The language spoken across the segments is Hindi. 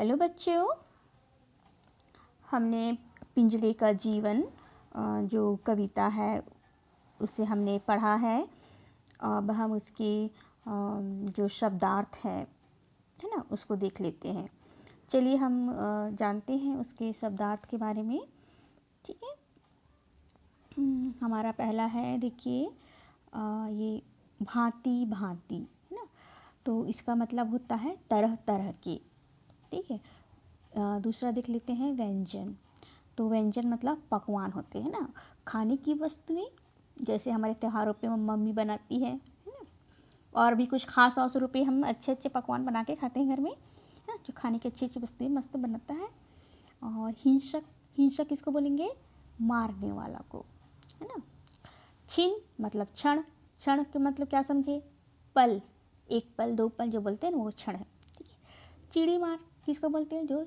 हेलो बच्चों, हमने पिंजरे का जीवन जो कविता है उसे हमने पढ़ा है। अब हम उसकी जो शब्दार्थ है ना, उसको देख लेते हैं। चलिए हम जानते हैं उसके शब्दार्थ के बारे में। ठीक है। हमारा पहला है, देखिए ये भांति भांति है ना, तो इसका मतलब होता है तरह तरह के। ठीक है। दूसरा देख लेते हैं व्यंजन। तो व्यंजन मतलब पकवान होते हैं ना, खाने की वस्तुएं, जैसे हमारे त्योहारों पे मम्मी बनाती है ना। और भी कुछ खास अवसरों पे हम अच्छे अच्छे पकवान बना के खाते हैं घर में, है ना, जो खाने की अच्छी अच्छी वस्तुएं मस्त बनाता है। और हिंसक, हिंसक किसको बोलेंगे? मारने वाला को, है ना। छिन मतलब क्षण, क्षण के मतलब क्या समझे? पल, एक पल दो पल जो बोलते हैं ना, वो क्षण है। ठीक है। चिड़ी मार किसको बोलते हैं? जो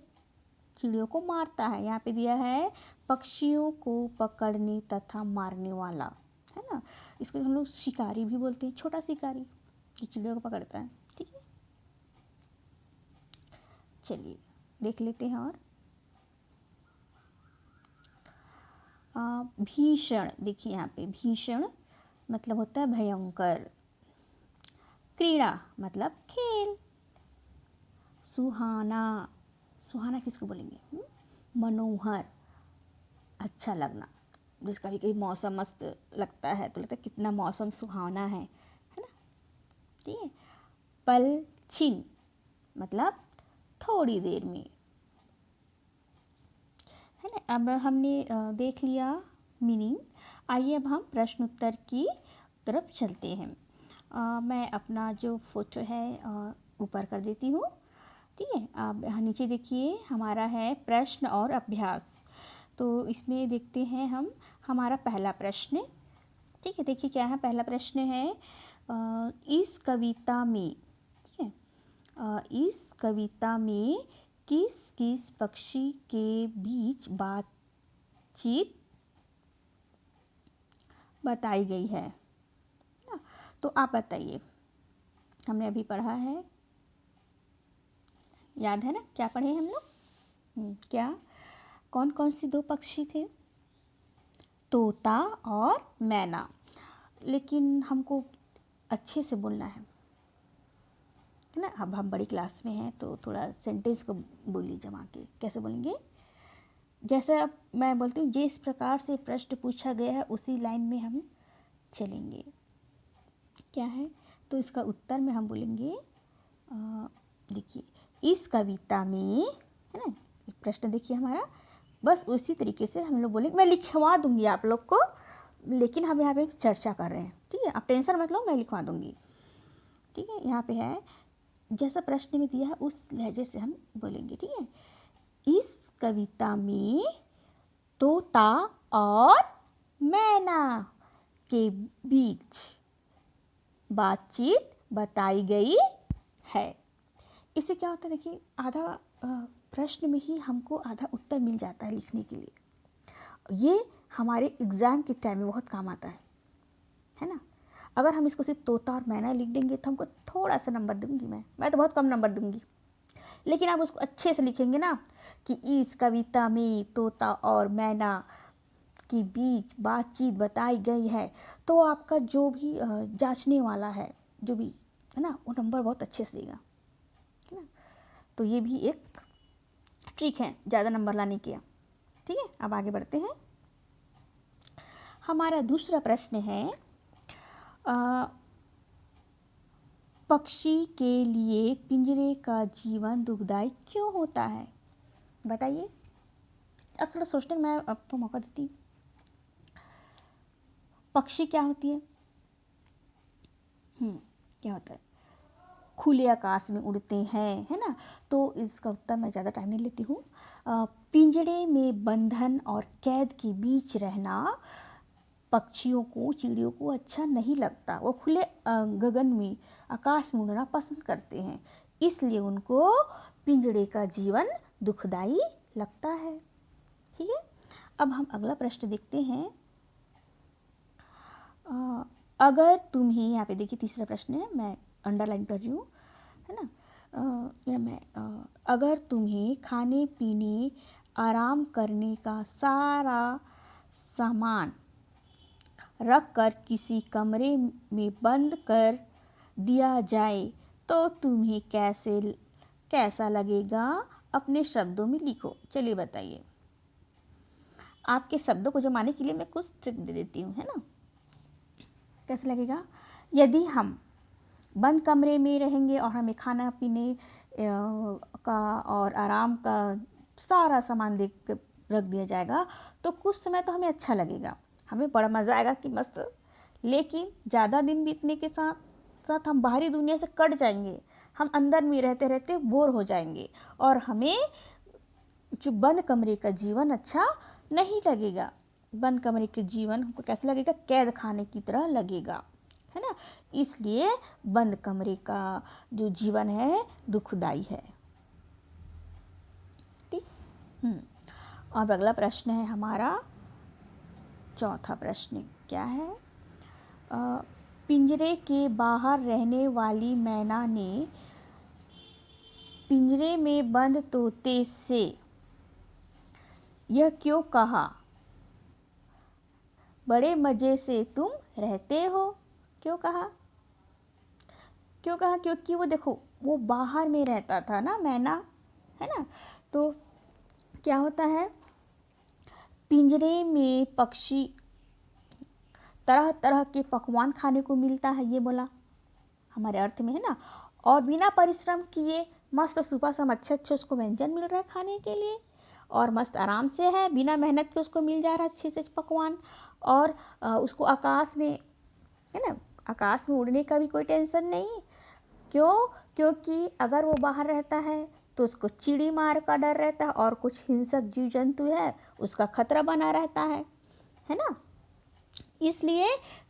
चिड़ियों को मारता है। यहाँ पे दिया है पक्षियों को पकड़ने तथा मारने वाला, है ना। इसको हम लोग शिकारी भी बोलते हैं, छोटा शिकारी जो चिड़ियों को पकड़ता है। ठीक है। चलिए देख लेते हैं। और भीषण, देखिए यहाँ पे भीषण मतलब होता है भयंकर। क्रीड़ा मतलब खेल। सुहाना, सुहाना किसको बोलेंगे? मनोहर, अच्छा लगना। जिसका भी कहीं मौसम मस्त लगता है तो लगता है कितना मौसम सुहावना है ना। ठीक है। पल छिन मतलब थोड़ी देर में, है ना। अब हमने देख लिया मीनिंग। आइए अब हम प्रश्न उत्तर की तरफ चलते हैं। मैं अपना जो फोटो है ऊपर कर देती हूँ। ठीक है। अब नीचे देखिए हमारा है प्रश्न और अभ्यास। तो इसमें देखते हैं हम हमारा पहला प्रश्न। ठीक है। देखिए क्या है पहला प्रश्न है, इस कविता में, ठीक है, इस कविता में किस किस पक्षी के बीच बातचीत बताई गई है ना। तो आप बताइए, हमने अभी पढ़ा है, याद है ना क्या पढ़े हम लोग? क्या, कौन कौन से दो पक्षी थे? तोता और मैना। लेकिन हमको अच्छे से बोलना है ना। अब हम बड़ी क्लास में हैं तो थोड़ा सेंटेंस को बोलिए जमा के। कैसे बोलेंगे? जैसे अब मैं बोलती हूँ, जिस प्रकार से प्रश्न पूछा गया है उसी लाइन में हम चलेंगे। क्या है? तो इसका उत्तर में हम बोलेंगे, देखिए इस कविता में, है ना, प्रश्न देखिए हमारा, बस उसी तरीके से हम लोग बोलेंगे। मैं लिखवा दूंगी आप लोग को, लेकिन हम यहाँ पे चर्चा कर रहे हैं। ठीक है, आप टेंशन मत लो, मैं लिखवा दूंगी। ठीक है। यहाँ पे है जैसा प्रश्न में दिया है उस लहजे से हम बोलेंगे। ठीक है। इस कविता में तोता और मैना के बीच बातचीत बताई गई है। इससे क्या होता है, देखिए आधा प्रश्न में ही हमको आधा उत्तर मिल जाता है लिखने के लिए। ये हमारे एग्ज़ाम के टाइम में बहुत काम आता है ना। अगर हम इसको सिर्फ तोता और मैना लिख देंगे तो हमको थोड़ा सा नंबर दूंगी मैं तो बहुत कम नंबर दूंगी। लेकिन आप उसको अच्छे से लिखेंगे ना, कि इस कविता में तोता और मैना के बीच बातचीत बताई गई है, तो आपका जो भी जांचने वाला है, जो भी है ना, वो नंबर बहुत अच्छे से देगा, है ना। तो ये भी एक ट्रिक है ज़्यादा नंबर लाने की। ठीक है। अब आगे बढ़ते हैं। हमारा दूसरा प्रश्न है, पक्षी के लिए पिंजरे का जीवन दुखदाई क्यों होता है? बताइए। अब थोड़ा सोचने में मैं आपको मौका देती हूँ। पक्षी क्या होती है? क्या होता है? खुले आकाश में उड़ते हैं, है ना। तो इसका उत्तर मैं ज़्यादा टाइम नहीं लेती हूँ। पिंजरे में बंधन और कैद के बीच रहना पक्षियों को, चिड़ियों को अच्छा नहीं लगता। वो खुले गगन में, आकाश में उड़ना पसंद करते हैं, इसलिए उनको पिंजरे का जीवन दुखदाई लगता है। ठीक है। अब हम अगला प्रश्न देखते हैं। अगर तुम्हें, यहाँ पे देखिए तीसरा प्रश्न है, मैं अंडरलाइन कर रही हूँ, है ना। या मैं अगर तुम्हें खाने पीने आराम करने का सारा सामान रख कर किसी कमरे में बंद कर दिया जाए तो तुम्हें कैसा लगेगा? अपने शब्दों में लिखो। चलिए बताइए। आपके शब्दों को जमाने के लिए मैं कुछ ट्रिक दे देती हूँ, है ना। कैसा लगेगा? यदि हम बंद कमरे में रहेंगे और हमें खाना पीने का और आराम का सारा सामान देख के रख दिया जाएगा तो कुछ समय तो हमें अच्छा लगेगा, हमें बड़ा मज़ा आएगा कि मस्त। लेकिन ज़्यादा दिन बीतने के साथ साथ हम बाहरी दुनिया से कट जाएंगे, हम अंदर में रहते रहते बोर हो जाएंगे और हमें जो बंद कमरे का जीवन अच्छा नहीं लगेगा। बंद कमरे के जीवन हमको कैसा लगेगा? कैद खाने की तरह लगेगा, है ना। इसलिए बंद कमरे का जो जीवन है दुखदाई है। ठीक। अब अगला प्रश्न है हमारा चौथा प्रश्न। क्या है? पिंजरे के बाहर रहने वाली मैना ने पिंजरे में बंद तोते से यह क्यों कहा? बड़े मज़े से तुम रहते हो। क्यों कहा? क्यों कहा? क्योंकि वो देखो, वो बाहर में रहता था ना मैना, है ना। तो क्या होता है, पिंजरे में पक्षी तरह तरह के पकवान खाने को मिलता है, ये बोला हमारे अर्थ में, है ना। और बिना परिश्रम किए मस्त सुबह शाम अच्छे अच्छे उसको व्यंजन मिल रहा है खाने के लिए और मस्त आराम से है, बिना मेहनत के उसको मिल जा रहा है अच्छे से पकवान। और उसको आकाश में, है ना, आकाश में उड़ने का भी कोई टेंशन नहीं। क्यों? क्योंकि अगर वो बाहर रहता है तो उसको चिड़ी मार का डर रहता है और कुछ हिंसक जीव जंतु है उसका खतरा बना रहता है ना। इसलिए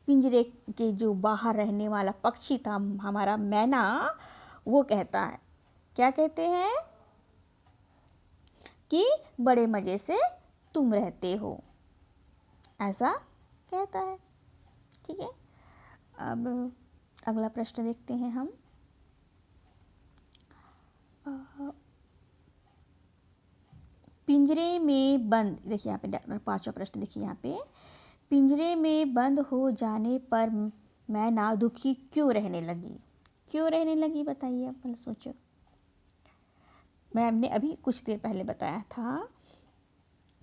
पिंजरे के जो बाहर रहने वाला पक्षी था हमारा मैना, वो कहता है, क्या कहते हैं कि बड़े मज़े से तुम रहते हो, ऐसा कहता है। ठीक है। अब अगला प्रश्न देखते हैं हम। पिंजरे में बंद, देखिए यहाँ पे पांचवा प्रश्न देखिए यहाँ पे, पिंजरे में बंद हो जाने पर मैना दुखी क्यों रहने लगी? क्यों रहने लगी बताइए, आप पहले सोचो। मैम ने अभी कुछ देर पहले बताया था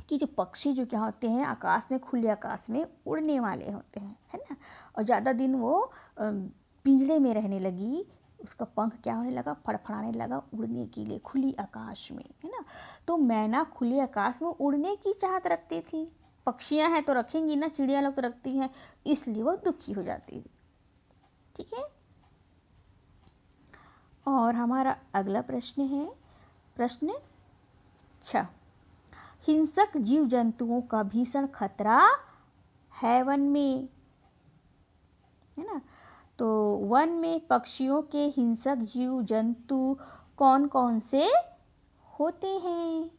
कि जो पक्षी जो क्या होते हैं आकाश में, खुले आकाश में उड़ने वाले होते हैं, है ना। और ज़्यादा दिन वो पिंजरे में रहने लगी, उसका पंख क्या होने लगा? फड़फड़ाने लगा उड़ने के लिए खुली आकाश में, है ना। तो मैना खुले आकाश में उड़ने की चाहत रखती थी। पक्षियां हैं तो रखेंगी ना, चिड़िया लोग तो रखती हैं, इसलिए वो दुखी हो जाती थी। ठीक है। और हमारा अगला प्रश्न है प्रश्न 6। हिंसक जीव जंतुओं का भीषण खतरा है वन में, है ना। तो वन में पक्षियों के हिंसक जीव जंतु कौन कौन से होते हैं?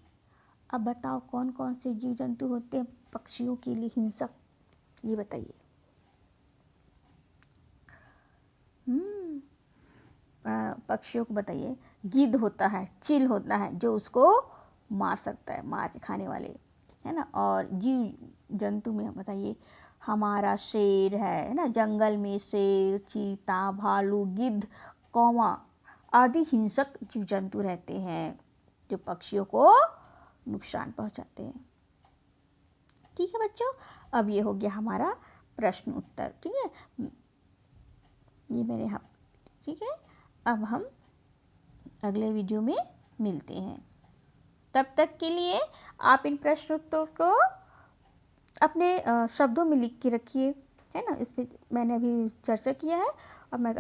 अब बताओ कौन कौन से जीव जंतु होते हैं पक्षियों के लिए हिंसक, ये बताइए। पक्षियों को बताइए। गिद्ध होता है, चील होता है जो उसको मार सकता है, मार के खाने वाले, है ना। और जीव जंतु में बताइए, हमारा शेर है ना, जंगल में शेर, चीता, भालू, गिद्ध, कौवा आदि हिंसक जीव जंतु रहते हैं जो पक्षियों को नुकसान पहुंचाते हैं। ठीक है बच्चों, अब ये हो गया हमारा प्रश्न उत्तर। ठीक है, ये मेरे यहाँ। ठीक है, अब हम अगले वीडियो में मिलते हैं। तब तक के लिए आप इन प्रश्न उत्तरों को अपने शब्दों में लिख के रखिए, है ना। इस पर मैंने अभी चर्चा किया है और मैं